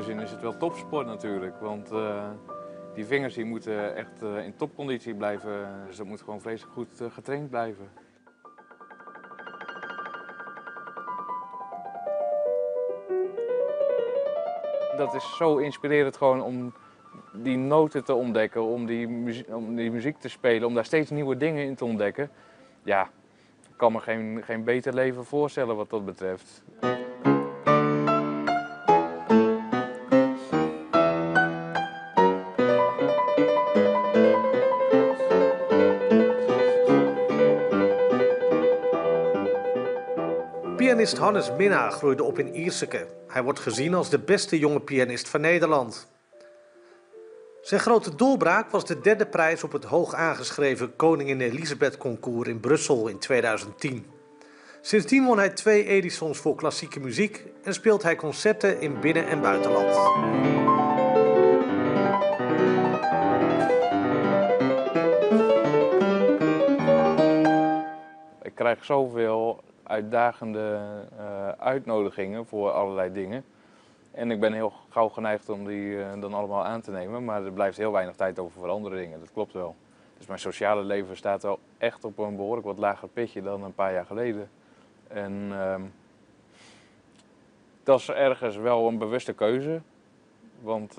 gezien is het wel topsport natuurlijk. Want die vingers die moeten echt in topconditie blijven. Dus dat moet gewoon vreselijk goed getraind blijven. Dat is zo inspirerend gewoon om die noten te ontdekken, om die muziek te spelen, om daar steeds nieuwe dingen in te ontdekken. Ja, ik kan me geen beter leven voorstellen wat dat betreft. Pianist Hannes Minna groeide op in Ierseke. Hij wordt gezien als de beste jonge pianist van Nederland. Zijn grote doorbraak was de derde prijs op het hoog aangeschreven Koningin Elisabeth Concours in Brussel in 2010. Sindsdien won hij 2 Edisons voor klassieke muziek en speelt hij concerten in binnen- en buitenland. Ik krijg zoveel uitdagende uitnodigingen voor allerlei dingen. En ik ben heel gauw geneigd om die dan allemaal aan te nemen, maar er blijft heel weinig tijd over voor andere dingen, dat klopt wel. Dus mijn sociale leven staat wel echt op een behoorlijk wat lager pitje dan een paar jaar geleden. En dat is ergens wel een bewuste keuze, want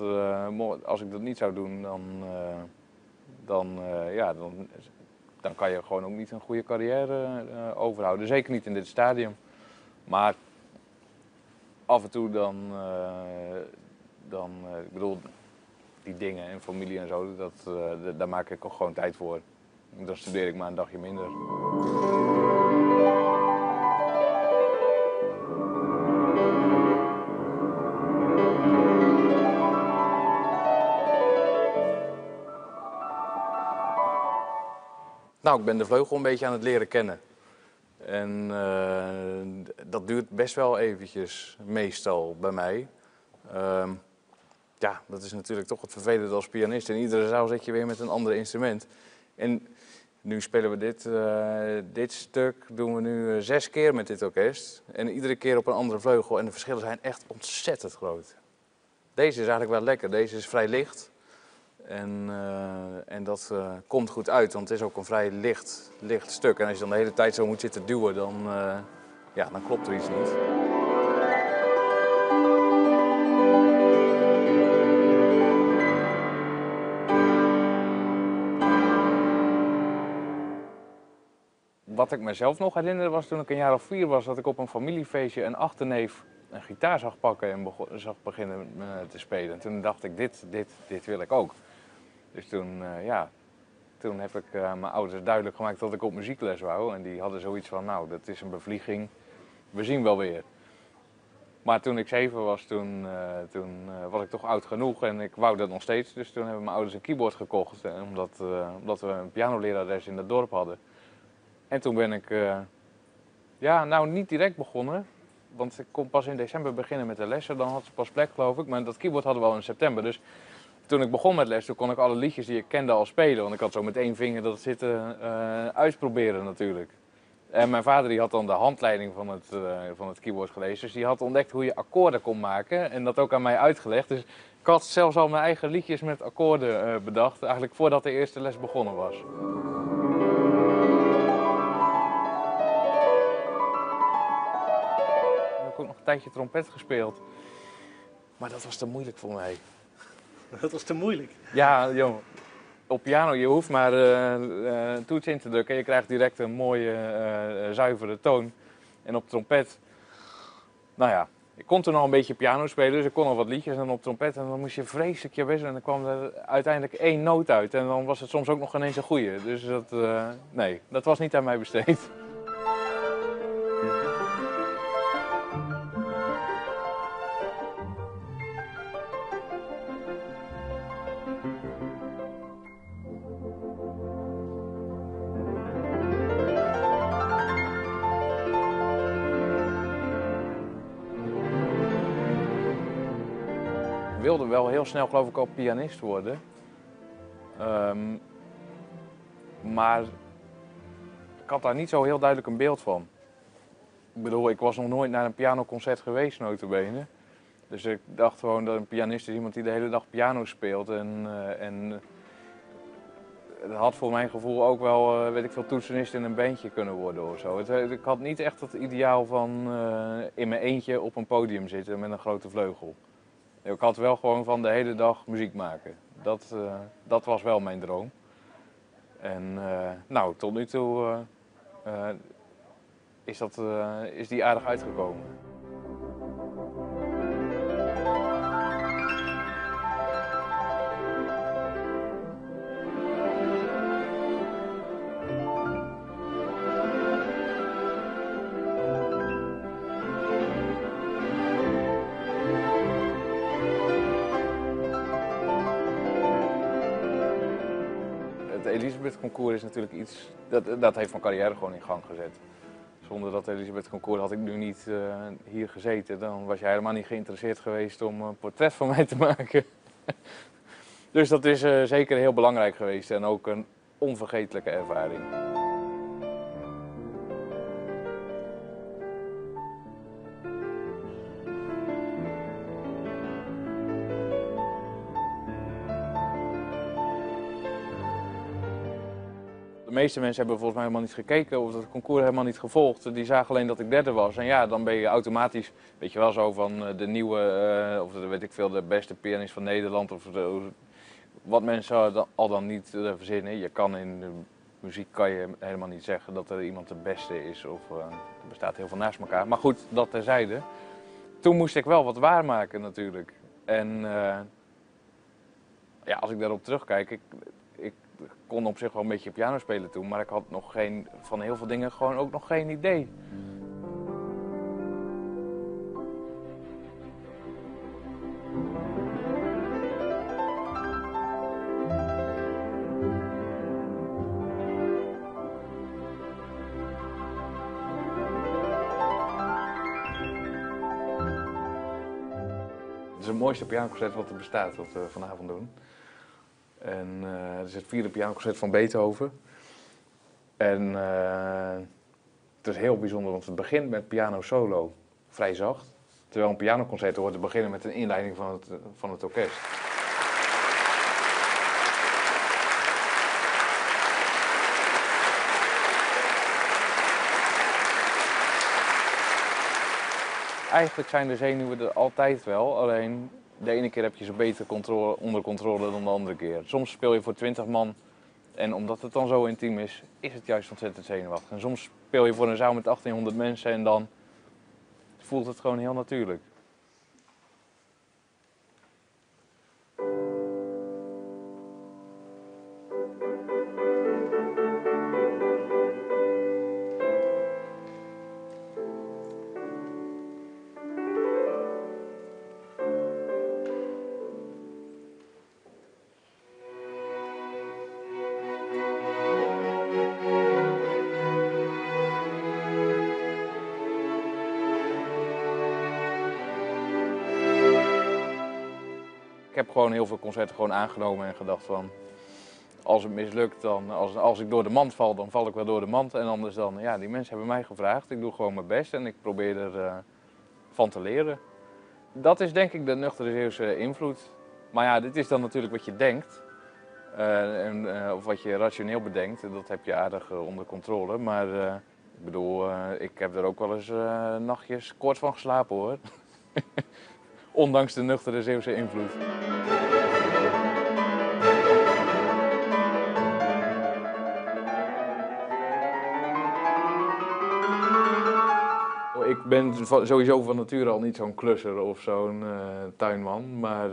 als ik dat niet zou doen, dan kan je gewoon ook niet een goede carrière overhouden. Zeker niet in dit stadium. Maar af en toe ik bedoel, die dingen en familie en zo, daar maak ik ook gewoon tijd voor. Dan studeer ik maar een dagje minder. Nou, ik ben de vleugel een beetje aan het leren kennen. En dat duurt best wel eventjes, meestal bij mij. Ja, dat is natuurlijk toch het vervelende als pianist. In iedere zaal zit je weer met een ander instrument. En nu spelen we dit stuk, doen we nu 6 keer met dit orkest. En iedere keer op een andere vleugel. En de verschillen zijn echt ontzettend groot. Deze is eigenlijk wel lekker. Deze is vrij licht. En dat komt goed uit, want het is ook een vrij licht stuk. En als je dan de hele tijd zo moet zitten duwen, dan klopt er iets niet. Wat ik mezelf nog herinner was toen ik een jaar of 4 was, dat ik op een familiefeestje een achterneef een gitaar zag pakken en zag beginnen te spelen. En toen dacht ik, dit wil ik ook. Dus toen heb ik mijn ouders duidelijk gemaakt dat ik op muziekles wou. En die hadden zoiets van, nou, dat is een bevlieging, we zien wel weer. Maar toen ik 7 was, toen was ik toch oud genoeg en ik wou dat nog steeds. Dus toen hebben mijn ouders een keyboard gekocht, omdat we een pianolerares in het dorp hadden. En toen ben ik, niet direct begonnen, want ik kon pas in december beginnen met de lessen. Dan had ze pas plek, geloof ik, maar dat keyboard hadden we al in september. Dus toen ik begon met les, toen kon ik alle liedjes die ik kende al spelen. Want ik had zo met 1 vinger dat zitten uitproberen natuurlijk. En mijn vader die had dan de handleiding van het keyboard gelezen. Dus die had ontdekt hoe je akkoorden kon maken en dat ook aan mij uitgelegd. Dus ik had zelfs al mijn eigen liedjes met akkoorden bedacht, eigenlijk voordat de eerste les begonnen was. Ik heb ook nog een tijdje trompet gespeeld. Maar dat was te moeilijk voor mij. Dat was te moeilijk. Ja, joh. Op piano, je hoeft maar een toets in te drukken en je krijgt direct een mooie, zuivere toon. En op trompet, nou ja, ik kon toen al een beetje piano spelen, dus ik kon al wat liedjes. En op trompet, en dan moest je vreselijk je best doen en dan kwam er uiteindelijk 1 noot uit. En dan was het soms ook nog ineens een goeie. Dus nee, dat was niet aan mij besteed. Ik wilde wel heel snel, geloof ik, al pianist worden. Maar ik had daar niet zo heel duidelijk een beeld van. Ik bedoel, ik was nog nooit naar een pianoconcert geweest, nota bene. Dus ik dacht gewoon dat een pianist is iemand die de hele dag piano speelt. En het had voor mijn gevoel ook wel, weet ik veel, toetsenist in een bandje kunnen worden of zo. Ik had niet echt het ideaal van in mijn eentje op een podium zitten met een grote vleugel. Ik had wel gewoon van de hele dag muziek maken. Dat was wel mijn droom. En nou, tot nu toe is die aardig uitgekomen. Het Elisabeth Concours is natuurlijk iets, dat heeft mijn carrière gewoon in gang gezet. Zonder dat Elisabeth Concours had ik nu niet hier gezeten. Dan was jij helemaal niet geïnteresseerd geweest om een portret van mij te maken. Dus dat is zeker heel belangrijk geweest en ook een onvergetelijke ervaring. De meeste mensen hebben volgens mij helemaal niet gekeken of het concours helemaal niet gevolgd. Die zagen alleen dat ik derde was. En ja, dan ben je automatisch, weet je wel, zo van de nieuwe, of weet ik veel, de beste pianist van Nederland. Of wat mensen al dan niet verzinnen. Je kan in de muziek kan je helemaal niet zeggen dat er iemand de beste is. Of er bestaat heel veel naast elkaar. Maar goed, dat terzijde. Toen moest ik wel wat waarmaken natuurlijk. En ja, als ik daarop terugkijk, ik kon op zich wel een beetje piano spelen toen, maar ik had nog van heel veel dingen gewoon ook nog geen idee. Het is het mooiste pianoconcert wat er bestaat, wat we vanavond doen. En het is het 4e pianoconcert van Beethoven. En het is heel bijzonder, want het begint met piano solo, vrij zacht. Terwijl een pianoconcert hoort te beginnen met een inleiding van het orkest. Eigenlijk zijn de zenuwen er altijd wel, alleen de ene keer heb je ze beter onder controle dan de andere keer. Soms speel je voor 20 man en omdat het dan zo intiem is het juist ontzettend zenuwachtig. En soms speel je voor een zaal met 1800 mensen en dan voelt het gewoon heel natuurlijk. Ik heb gewoon heel veel concerten gewoon aangenomen en gedacht van, als het mislukt, dan, als ik door de mand val, dan val ik wel door de mand. En anders dan, ja, die mensen hebben mij gevraagd, ik doe gewoon mijn best en ik probeer er van te leren. Dat is denk ik de nuchtere Zeeuwse invloed. Maar ja, dit is dan natuurlijk wat je denkt, of wat je rationeel bedenkt, dat heb je aardig onder controle. Maar ik bedoel, ik heb er ook wel eens nachtjes kort van geslapen hoor. Ondanks de nuchtere Zeeuwse invloed. Ik ben sowieso van nature al niet zo'n klusser of zo'n tuinman, maar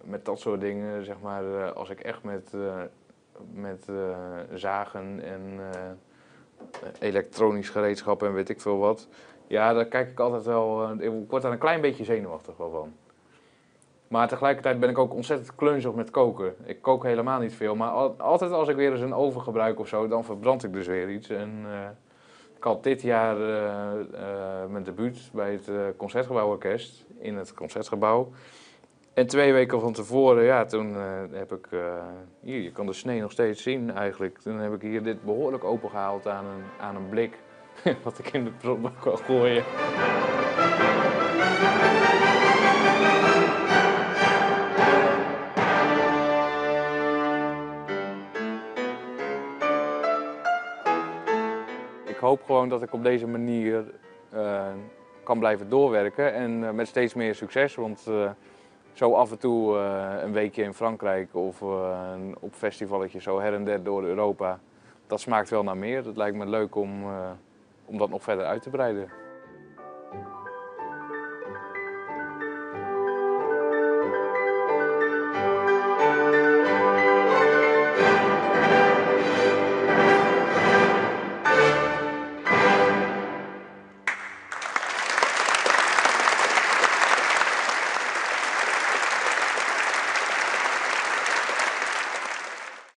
met dat soort dingen, zeg maar, als ik echt met zagen en elektronisch gereedschap en weet ik veel wat, ja, daar kijk ik altijd wel, ik word daar een klein beetje zenuwachtig wel van. Maar tegelijkertijd ben ik ook ontzettend klunzig met koken. Ik kook helemaal niet veel, maar altijd als ik weer eens een oven gebruik of zo, dan verbrand ik dus weer iets. En ik had dit jaar mijn debuut bij het Concertgebouworkest in het Concertgebouw. En 2 weken van tevoren, ja, toen heb ik, hier, je kan de snee nog steeds zien eigenlijk. Toen heb ik hier dit behoorlijk opengehaald aan een blik, wat ik in de prullenbak wil gooien. hoop gewoon dat ik op deze manier kan blijven doorwerken en met steeds meer succes. Want zo af en toe een weekje in Frankrijk of op festivalletjes zo her en der door Europa, dat smaakt wel naar meer. Het lijkt me leuk om dat nog verder uit te breiden.